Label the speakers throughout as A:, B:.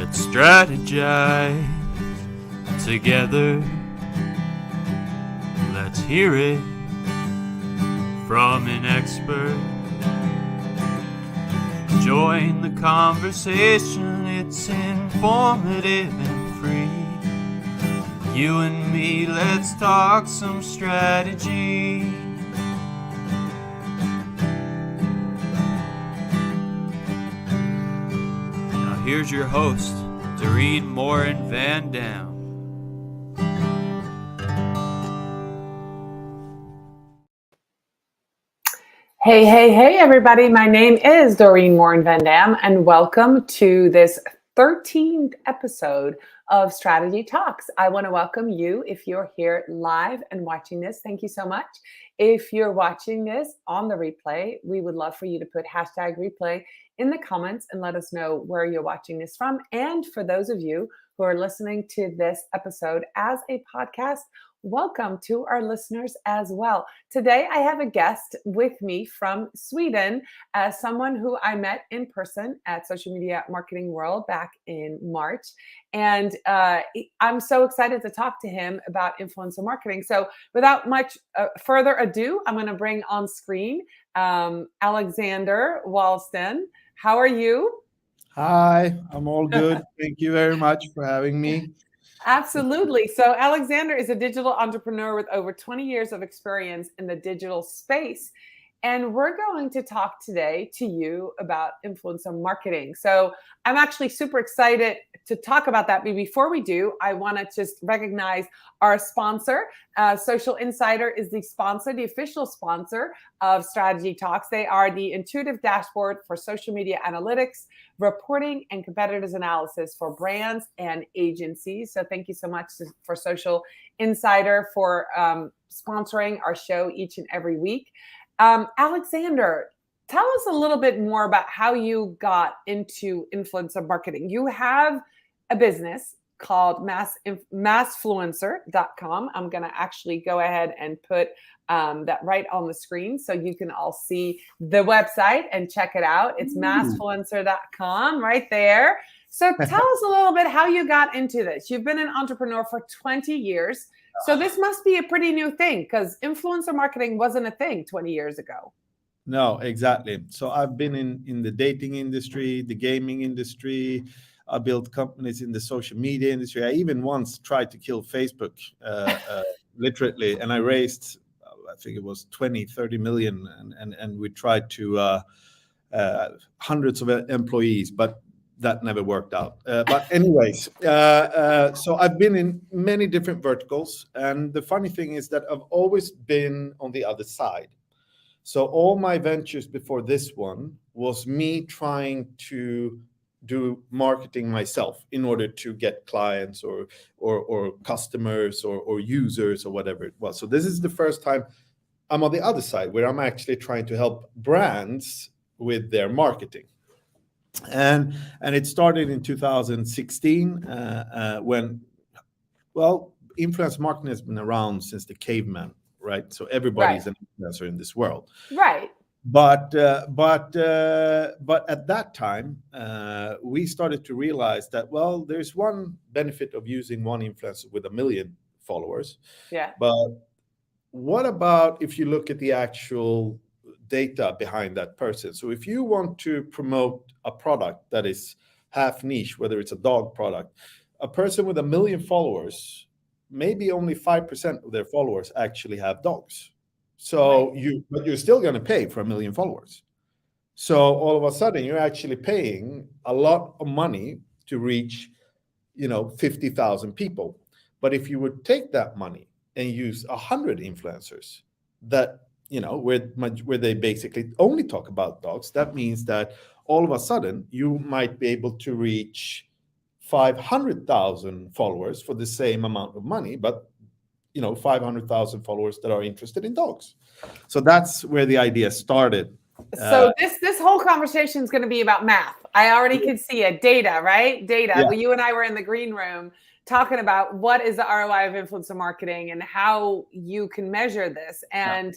A: Let's strategize together. Let's hear it from an expert. Join the conversation, it's informative and free. You and me, let's talk some strategy. Now here's your host, Dorien Morin-van.
B: Hey, everybody. My name is Dorien Morin-van, and welcome to this 13th episode of Strategy Talks. I want to welcome you if you're here live and watching this. Thank you so much. If you're watching this on the replay, we would love for you to put hashtag replay in the comments and let us know where you're watching this from. And for those of you who are listening to this episode as a podcast, welcome to our listeners as well. Today, I have a guest with me from Sweden, someone who I met in person at Social Media Marketing World back in March. And I'm so excited to talk to him about influencer marketing. So without much further ado, I'm going to bring on screen Alexander Walston. How are you?
C: Hi, I'm all good. Thank you very much for having me.
B: Absolutely. So Alexander is a digital entrepreneur with over 20 years of experience in the digital space. And we're going to talk today to you about influencer marketing. So I'm actually super excited to talk about that. But before we do, I want to just recognize our sponsor. Social Insider is the sponsor, the official sponsor of Strategy Talks. They are the intuitive dashboard for social media analytics, reporting, and competitors analysis for brands and agencies. So thank you so much for Social Insider for sponsoring our show each and every week. Alexander, tell us a little bit more about how you got into influencer marketing. You have a business called massfluencer.com. I'm going to actually go ahead and put that right on the screen so you can all see the website and check it out. It's massfluencer.com right there. So tell us a little bit how you got into this. You've been an entrepreneur for 20 years. So this must be a pretty new thing because influencer marketing wasn't a thing 20 years ago.
C: No, exactly. So I've been in the dating industry, the gaming industry. I built companies in the social media industry. I even once tried to kill Facebook, literally. And I raised, I think it was 30 million. And we tried to hundreds of employees, but that never worked out. But anyways, so I've been in many different verticals. And the funny thing is that I've always been on the other side. So all my ventures before this one was me trying to do marketing myself in order to get clients or customers or users or whatever it was. So this is the first time I'm on the other side where I'm actually trying to help brands with their marketing. And it started in 2016 when, well, influence marketing has been around since the caveman, right? So everybody's an influencer in this world,
B: right?
C: But at that time, we started to realize that, well, there's one benefit of using one influencer with 1 million followers.
B: Yeah.
C: But what about if you look at the actual data behind that person? So if you want to promote a product that is half niche, whether it's a dog product, a person with 1 million followers, maybe only 5% of their followers actually have dogs. So but you're still going to pay for 1 million followers. So all of a sudden you're actually paying a lot of money to reach, 50,000 people. But if you would take that money and use 100 influencers that, where they basically only talk about dogs, that means that all of a sudden you might be able to reach 500,000 followers for the same amount of money, but 500,000 followers that are interested in dogs. So that's where the idea started.
B: So this whole conversation is going to be about math. I already can see it. Data, right? Data.
C: Yeah.
B: Well, you and I were in the green room talking about what is the ROI of influencer marketing and how you can measure this. And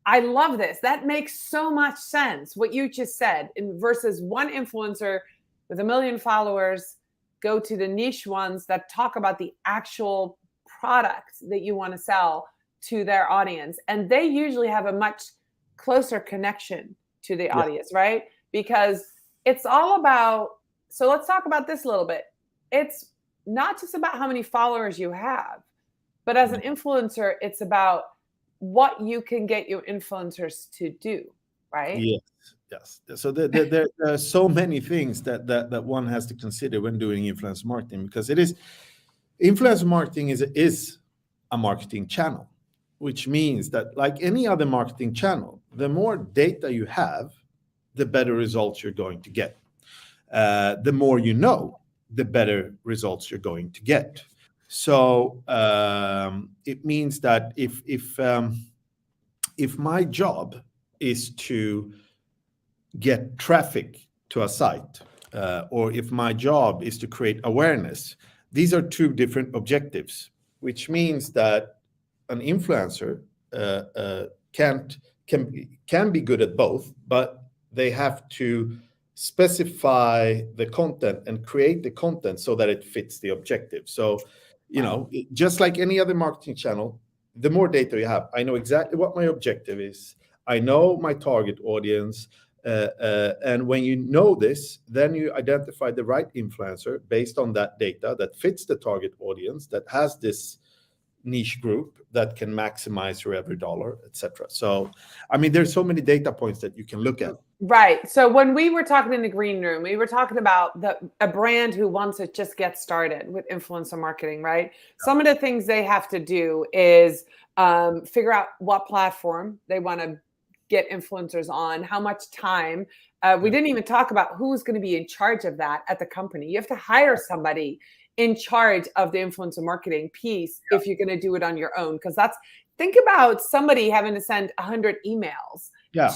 B: I love this. That makes so much sense, what you just said, versus one influencer with 1 million followers go to the niche ones that talk about the actual product that you want to sell to their audience. And they usually have a much closer connection to the audience, right? Because it's all about, so let's talk about this a little bit. It's not just about how many followers you have, but as an influencer, it's about what you can get your influencers to do, right?
C: Yes. So there are so many things that one has to consider when doing influencer marketing, because influencer marketing is a marketing channel, which means that, like any other marketing channel, the more data you have, the better results you're going to get. The more you know, the better results you're going to get. So it means that if my job is to get traffic to a site, or if my job is to create awareness, these are two different objectives, which means that an influencer can be good at both, but they have to specify the content and create the content so that it fits the objective. So, just like any other marketing channel, the more data you have, I know exactly what my objective is. I know my target audience. And when you know this, then you identify the right influencer based on that data that fits the target audience, that has this niche group that can maximize your every dollar, etc. So, I mean, there's so many data points that you can look at.
B: Right. So when we were talking in the green room, we were talking about a brand who wants to just get started with influencer marketing, right? Some of the things they have to do is figure out what platform they want to get influencers on, how much time. We didn't even talk about who's going to be in charge of that at the company. You have to hire somebody in charge of the influencer marketing piece if you're going to do it on your own. Because think about somebody having to send 100 emails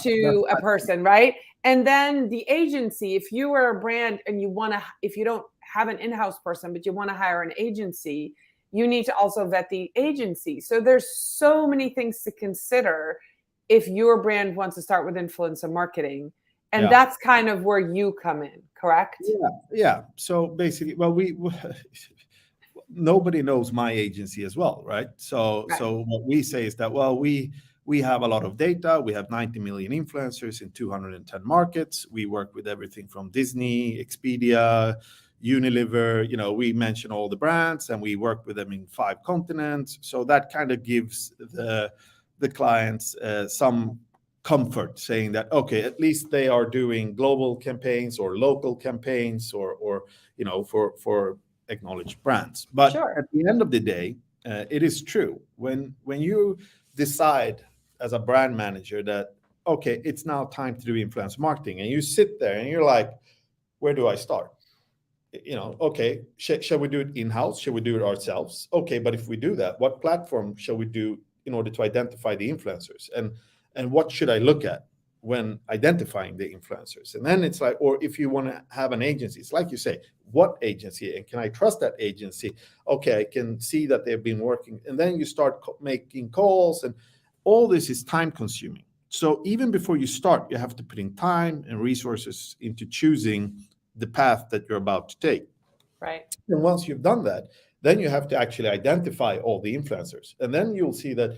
B: to a person, right? And then the agency, if you are a brand and if you don't have an in-house person, but you want to hire an agency, you need to also vet the agency. So there's so many things to consider if your brand wants to start with influencer marketing. And that's kind of where you come in, correct?
C: Yeah. So basically, well, nobody knows my agency as well, right? So what we say is that, well, we have a lot of data. We have 90 million influencers in 210 markets. We work with everything from Disney, Expedia, Unilever. We mention all the brands, and we work with them in 5 continents. So that kind of gives the clients some comfort, saying that, okay, at least they are doing global campaigns or local campaigns or for acknowledged brands. But at the end of the day, it is true when you decide as a brand manager that, okay, it's now time to do influencer marketing, and you sit there and you're like, where do I start? Okay, shall we do it in-house? Shall we do it ourselves? Okay, but if we do that, what platform shall we do in order to identify the influencers? And what should I look at when identifying the influencers? And then it's like, or if you want to have an agency, it's like you say, what agency? And can I trust that agency? Okay, I can see that they've been working. And then you start making calls, and all this is time consuming. So even before you start, you have to put in time and resources into choosing the path that you're about to take.
B: Right.
C: And once you've done that, then you have to actually identify all the influencers. And then you'll see that,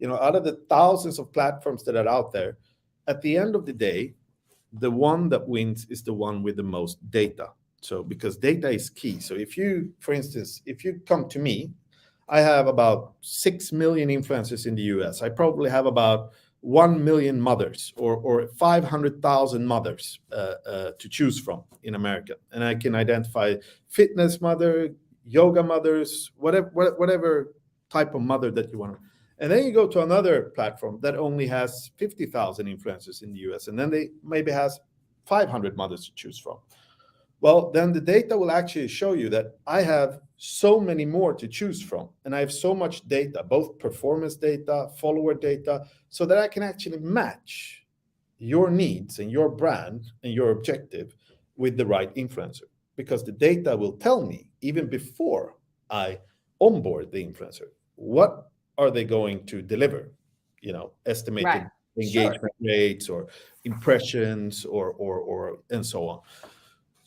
C: out of the thousands of platforms that are out there, at the end of the day, the one that wins is the one with the most data. So because data is key. So for instance, if you come to me, I have about 6 million influencers in the US. I probably have about 1 million mothers or 500,000 mothers to choose from in America. And I can identify fitness mother, yoga mothers, whatever type of mother that you want. And then you go to another platform that only has 50,000 influencers in the US, and then they maybe has 500 mothers to choose from. Well, then the data will actually show you that I have so many more to choose from, and I have so much data, both performance data, follower data, so that I can actually match your needs and your brand and your objective with the right influencer. Because the data will tell me, even before I onboard the influencer, what are they going to deliver? Estimated engagement rates or impressions or and so on.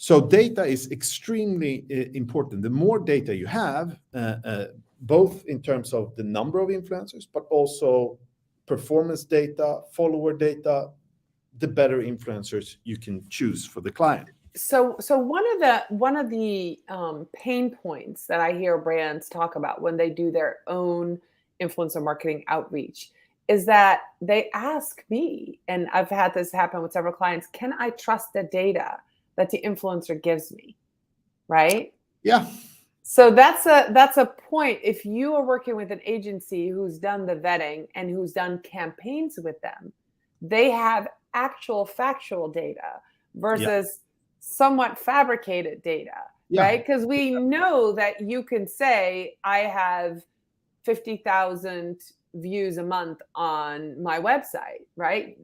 C: So data is extremely important. The more data you have, both in terms of the number of influencers, but also performance data, follower data, the better influencers you can choose for the client.
B: So one of the pain points that I hear brands talk about when they do their own influencer marketing outreach is that they ask me, and I've had this happen with several clients, can I trust the data that the influencer gives me? Right?
C: Yeah.
B: So that's a point. If you are working with an agency who's done the vetting and who's done campaigns with them, they have actual factual data versus somewhat fabricated data, right? Because we know that you can say, I have 50,000 views a month on my website, right?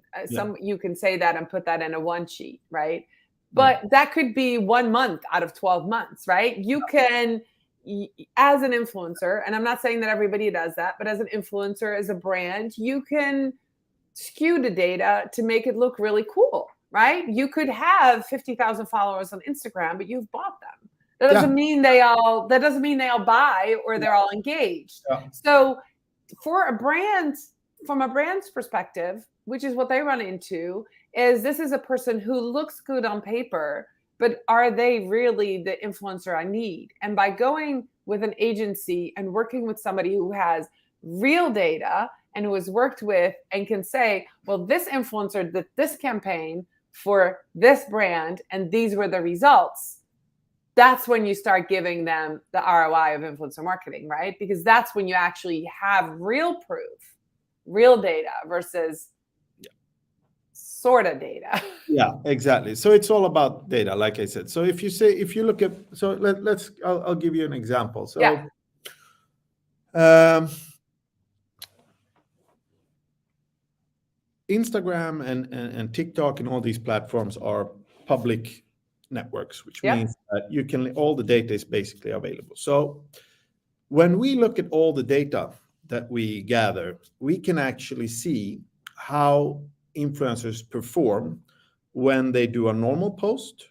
B: You can say that and put that in a one sheet, right? But that could be 1 month out of 12 months, right? You can, as an influencer, and I'm not saying that everybody does that, but as an influencer, as a brand, you can skew the data to make it look really cool, right? You could have 50,000 followers on Instagram, but you've bought them. That doesn't mean they all buy or they're all engaged. So for a brand, from a brand's perspective, which is what they run into, is this is a person who looks good on paper, but are they really the influencer I need? And by going with an agency and working with somebody who has real data and who has worked with and can say, well, this influencer did this campaign for this brand and these were the results, that's when you start giving them the ROI of influencer marketing, right? Because that's when you actually have real proof, real data versus sort of data.
C: Yeah, exactly. So it's all about data, like I said. So if you look at, so I'll give you an example. So Instagram and TikTok and all these platforms are public networks, which means that all the data is basically available. So when we look at all the data that we gather, we can actually see how influencers perform when they do a normal post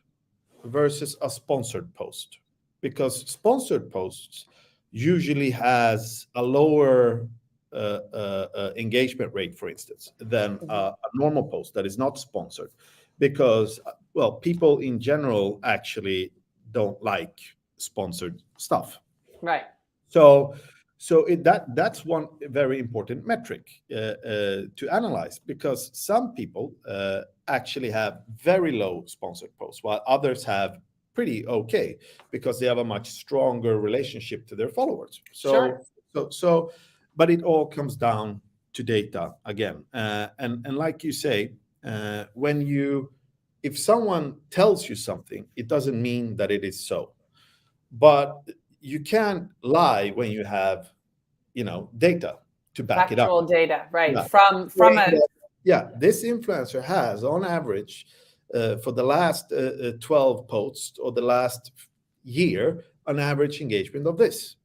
C: versus a sponsored post, because sponsored posts usually has a lower engagement rate, for instance, than a normal post that is not sponsored, because people in general actually don't like sponsored stuff,
B: right?
C: So that's one very important metric to analyze, because some people actually have very low sponsored posts, while others have pretty okay, because they have a much stronger relationship to their followers. But it all comes down to data again, and like you say, if someone tells you something, it doesn't mean that it is so, but you can't lie when you have, data to back it up.
B: Factual data, right?
C: Yeah. This influencer has, on average, for the last 12 posts or the last year, an average engagement of this.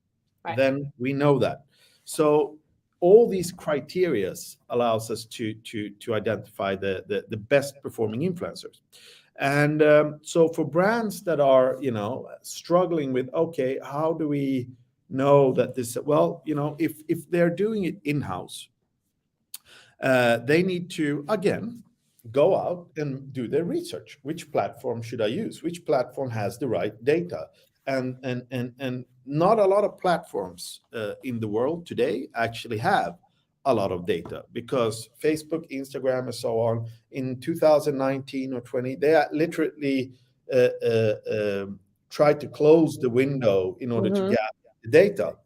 C: Right. Then we know that. So all these criteria allows us to identify the best performing influencers. And so for brands that are, struggling with, okay, how do we know that this, if they're doing it in-house, they need to, again, go out and do their research. Which platform should I use? Which platform has the right data? And not a lot of platforms in the world today actually have a lot of data, because Facebook, Instagram, and so on, in 2019 or 20, they literally tried to close the window in order to get the data.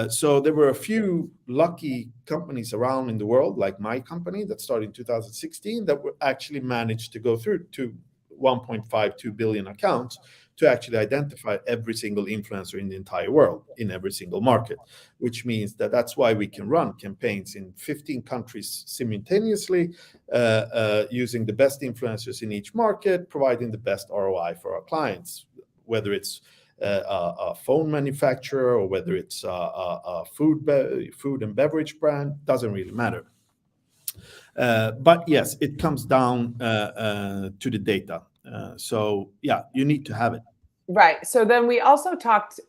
C: So there were a few lucky companies around in the world, like my company that started in 2016, that were actually managed to go through to 1.52 billion accounts to actually identify every single influencer in the entire world, in every single market, which means that's why we can run campaigns in 15 countries simultaneously, using the best influencers in each market, providing the best ROI for our clients, whether it's a phone manufacturer or whether it's a food and beverage brand, doesn't really matter. But yes, it comes down to the data. So yeah, you need to have it.
B: Right. So then we also talked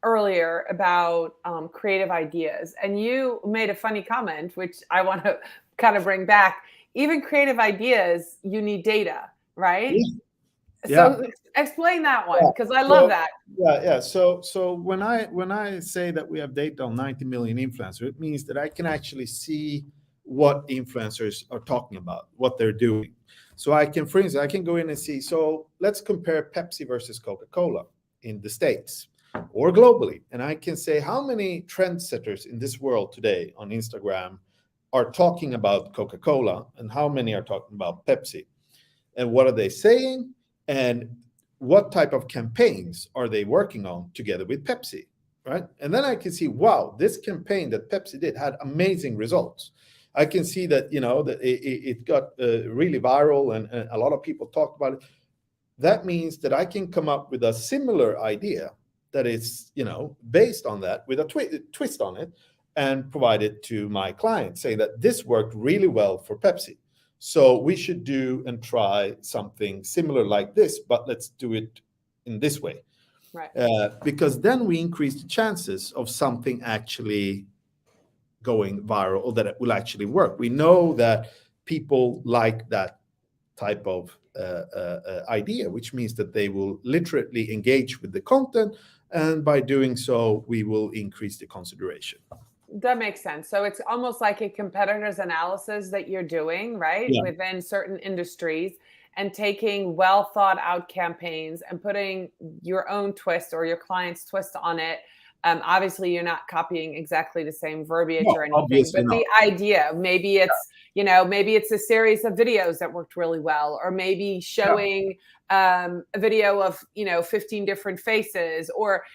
B: earlier about creative ideas, and you made a funny comment, which I want to kind of bring back. Even creative ideas, you need data, right?
C: Yeah.
B: So explain that one, because I love that.
C: Yeah. So when I say that we have data on 90 million influencers, it means that I can actually see what influencers are talking about, what they're doing. So I can, for instance, I can go in and see. So let's compare Pepsi versus Coca-Cola in the States or globally, and I can say how many trendsetters in this world today on Instagram are talking about Coca-Cola and how many are talking about Pepsi, and what are they saying, and what type of campaigns are they working on together with Pepsi, right? And then I can see, wow, this campaign that Pepsi did had amazing results. I can see that, that it got really viral, and a lot of people talked about it. That means that I can come up with a similar idea that is, based on that, with a twist on it, and provide it to my client, saying that this worked really well for Pepsi. So we should do and try something similar like this, but let's do it in this way.
B: Right.
C: Because then we increase the chances of something actually going viral, or that it will actually work. We know that people like that type of idea, which means that they will literally engage with the content, and by doing so, we will increase the consideration.
B: That makes sense. So it's almost like a competitor's analysis that you're doing, right?
C: Yeah.
B: Within certain industries, and taking well thought out campaigns and putting your own twist or your client's twist on it. Obviously, you're not copying exactly the same verbiage or anything,
C: Obviously
B: but the idea, maybe it's, maybe it's a series of videos that worked really well, or maybe showing a video of, 15 different faces, or,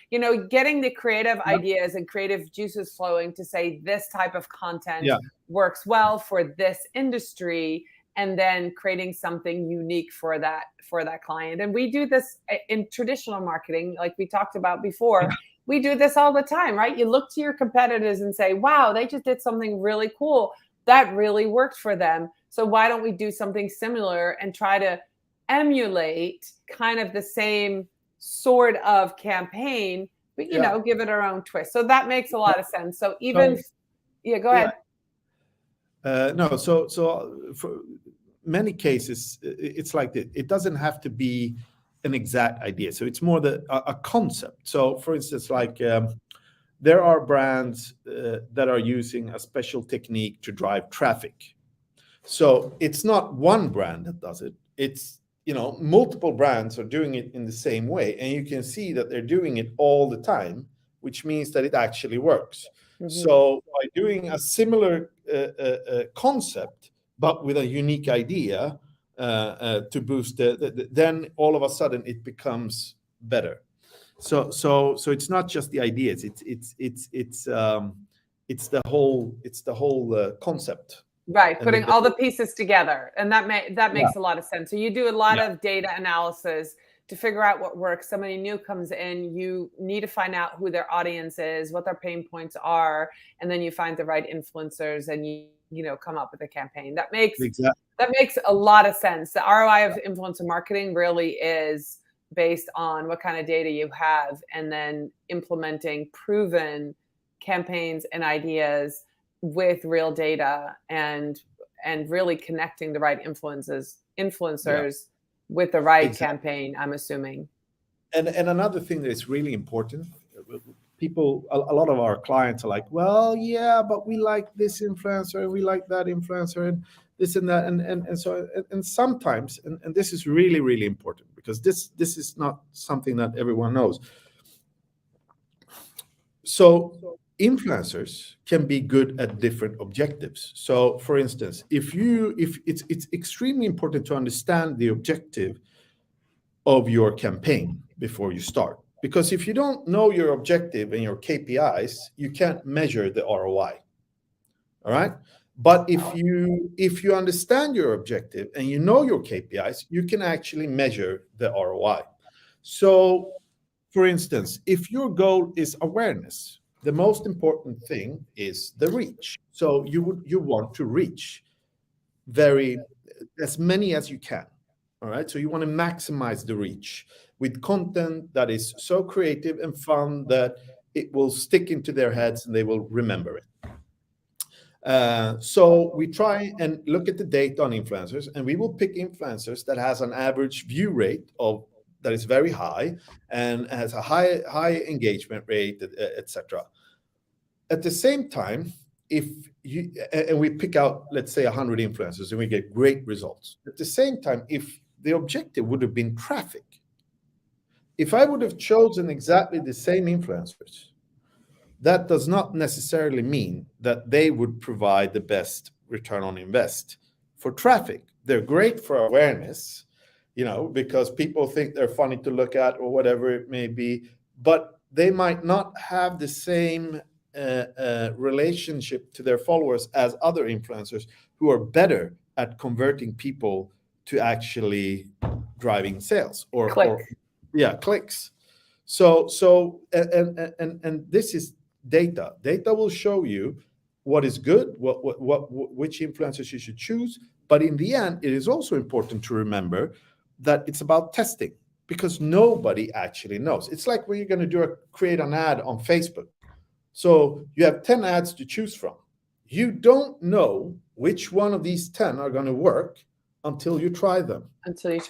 B: getting the creative ideas and creative juices flowing to say this type of content works well for this industry, and then creating something unique for that client. And we do this in traditional marketing, like we talked about before. We do this all the time, right? You look to your competitors and say, wow, they just did something really cool. That really worked for them. So why don't we do something similar and try to emulate kind of the same sort of campaign, but, give it our own twist. So that makes a lot of sense. So even, go ahead.
C: No, so for many cases, it's like this. It doesn't have to be an exact idea. So it's more a concept. So for instance, like there are brands that are using a special technique to drive traffic. So it's not one brand that does it. It's, multiple brands are doing it in the same way. And you can see that they're doing it all the time, which means that it actually works. Mm-hmm. So by doing a similar concept, but with a unique idea, to boost then all of a sudden it becomes better. So it's not just the ideas. It's the whole concept.
B: Right, putting all the pieces together, and that makes a lot of sense. So you do a lot of data analysis to figure out what works. Somebody new comes in, you need to find out who their audience is, what their pain points are, and then you find the right influencers, and you come up with a campaign. That makes a lot of sense. The ROI of influencer marketing really is based on what kind of data you have, and then implementing proven campaigns and ideas with real data, and really connecting the right influencers with the right campaign, I'm assuming.
C: And another thing that is really important, people, a lot of our clients are like, well, yeah, but we like this influencer and we like that influencer and this and that. And so, and sometimes, and this is really, really important, because this is not something that everyone knows. So influencers can be good at different objectives. So for instance, if it's extremely important to understand the objective of your campaign before you start, because if you don't know your objective and your KPIs, you can't measure the ROI. All right. But if you understand your objective and you know your KPIs, you can actually measure the ROI. So for instance, if your goal is awareness, the most important thing is the reach. So you want to reach as many as you can, All right. So you want to maximize the reach with content that is so creative and fun that it will stick into their heads and they will remember it. So we try and look at the data on influencers, and we will pick influencers that has an average view rate of that is very high and has a high engagement rate, etc. At the same time, if you and we pick out, let's say, 100 influencers, and we get great results. At the same time, if the objective would have been traffic, if I would have chosen exactly the same influencers, that does not necessarily mean that they would provide the best return on invest for traffic. They're great for awareness, because people think they're funny to look at or whatever it may be, but they might not have the same relationship to their followers as other influencers who are better at converting people to actually driving sales or clicks. So and this is data. Data will show you what is good, which influencers you should choose. But in the end, it is also important to remember that it's about testing, because nobody actually knows. It's like when you're going to create an ad on Facebook. So you have 10 ads to choose from. You don't know which one of these 10 are going to work until you try them.
B: That's you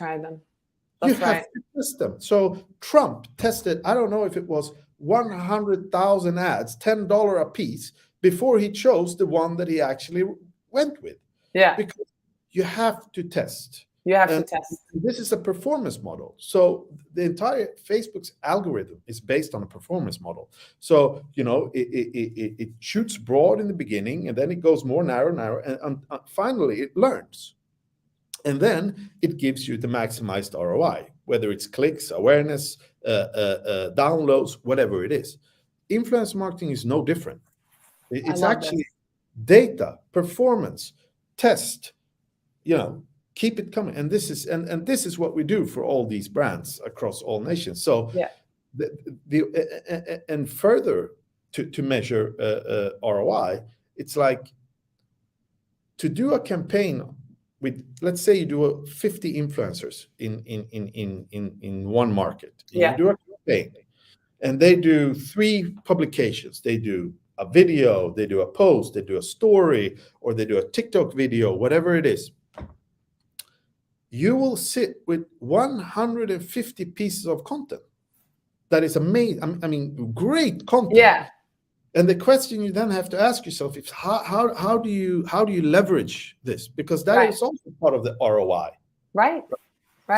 C: have to test them. So Trump tested, I don't know if it was 100,000 ads, $10 a piece, before he chose the one that he actually went with.
B: Yeah.
C: Because you have to test.
B: You have to test.
C: This is a performance model. So the entire Facebook's algorithm is based on a performance model. So, it shoots broad in the beginning, and then it goes more narrow, and finally it learns. And then it gives you the maximized ROI, whether it's clicks, awareness, downloads, whatever it is. Influence marketing is no different. It's actually data, performance, test, keep it coming. And this is what we do for all these brands across all nations. So and further to measure ROI, it's like to do a campaign with, let's say you do 50 influencers in one market. You do a campaign, and they do 3 publications. They do a video, they do a post, they do a story, or they do a TikTok video, whatever it is. You will sit with 150 pieces of content. That is amazing. I mean, great content.
B: Yeah.
C: And the question you then have to ask yourself is how do you leverage this? Because that is also part of the ROI.
B: Right.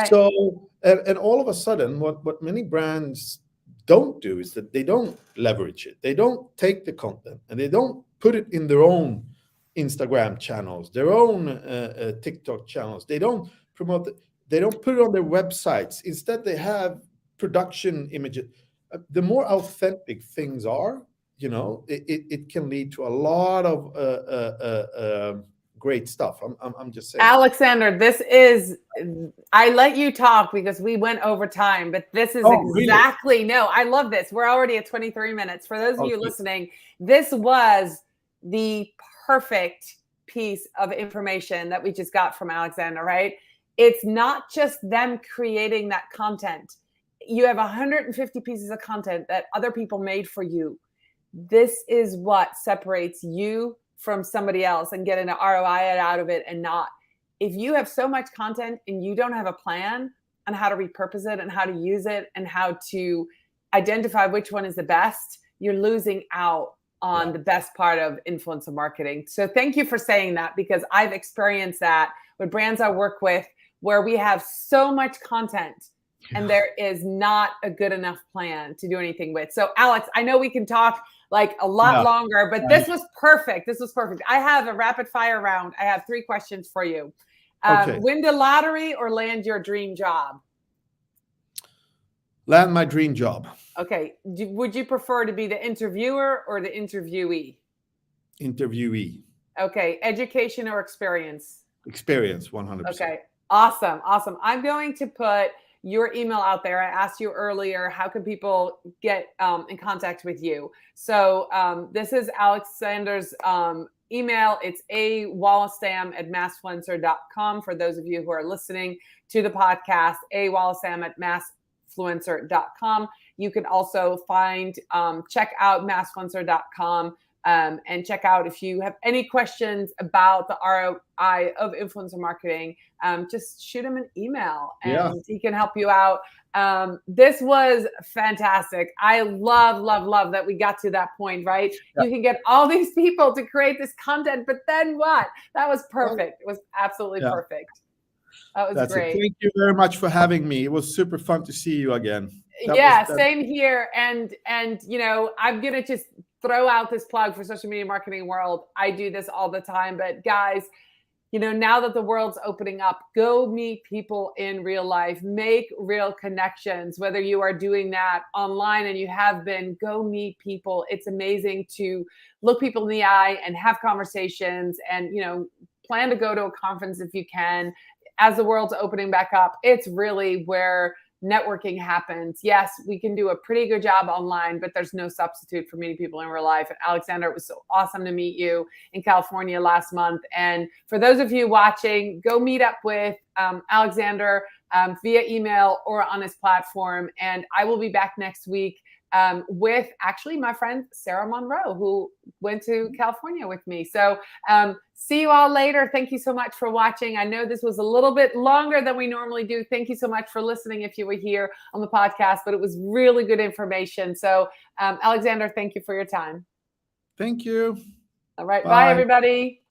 C: So and all of a sudden, what many brands don't do is that they don't leverage it. They don't take the content and they don't put it in their own Instagram channels, their own TikTok channels. They don't promote it. They don't put it on their websites. Instead, they have production images. The more authentic things are, it can lead to a lot of great stuff. I'm just saying.
B: Alexander, I let you talk because we went over time, but this is exactly, really? No, I love this. We're already at 23 minutes. For those of you listening, this was the perfect piece of information that we just got from Alexander, right? It's not just them creating that content. You have 150 pieces of content that other people made for you. This is what separates you from somebody else and getting an ROI out of it and not. If you have so much content and you don't have a plan on how to repurpose it and how to use it and how to identify which one is the best, you're losing out on the best part of influencer marketing. So thank you for saying that, because I've experienced that with brands I work with where we have so much content and there is not a good enough plan to do anything with. So Alex, I know we can talk like a lot longer, but this was perfect. This was perfect. I have a rapid fire round. I have 3 questions for you. Win the lottery or land your dream job?
C: Land my dream job.
B: Okay. Would you prefer to be the interviewer or the interviewee?
C: Interviewee.
B: Okay. Education or experience?
C: Experience, 100%.
B: Okay. Awesome. I'm going to put your email out there. I asked you earlier, how can people get in contact with you? So this is Alexander's email, it's awallestam@massfluencer.com. For those of you who are listening to the podcast, awallestam@massfluencer.com. You can also check out massfluencer.com. And check out if you have any questions about the ROI of influencer marketing, just shoot him an email and he can help you out. This was fantastic. I love that we got to that point, right? Yeah. You can get all these people to create this content, but then what? That was perfect. It was absolutely perfect. That was great.
C: Thank you very much for having me. It was super fun to see you again.
B: Same here. And you know, I'm going to just throw out this plug for social media marketing world. I do this all the time, but guys, you know, now that the world's opening up, go meet people in real life, make real connections, whether you are doing that online and you have been, go meet people. It's amazing to look people in the eye and have conversations and, you know, plan to go to a conference if you can. As the world's opening back up, it's really where networking happens. Yes, we can do a pretty good job online, but there's no substitute for meeting people in real life. And Alexander, it was so awesome to meet you in California last month. And for those of you watching, go meet up with Alexander via email or on his platform. And I will be back next week with actually my friend Sarah Monroe, who went to California with me. So see you all later. Thank you so much for watching. I know this was a little bit longer than we normally do. Thank you so much for listening if you were here on the podcast, but it was really good information. So Alexander, thank you for your time.
C: Thank you.
B: All right. Bye everybody.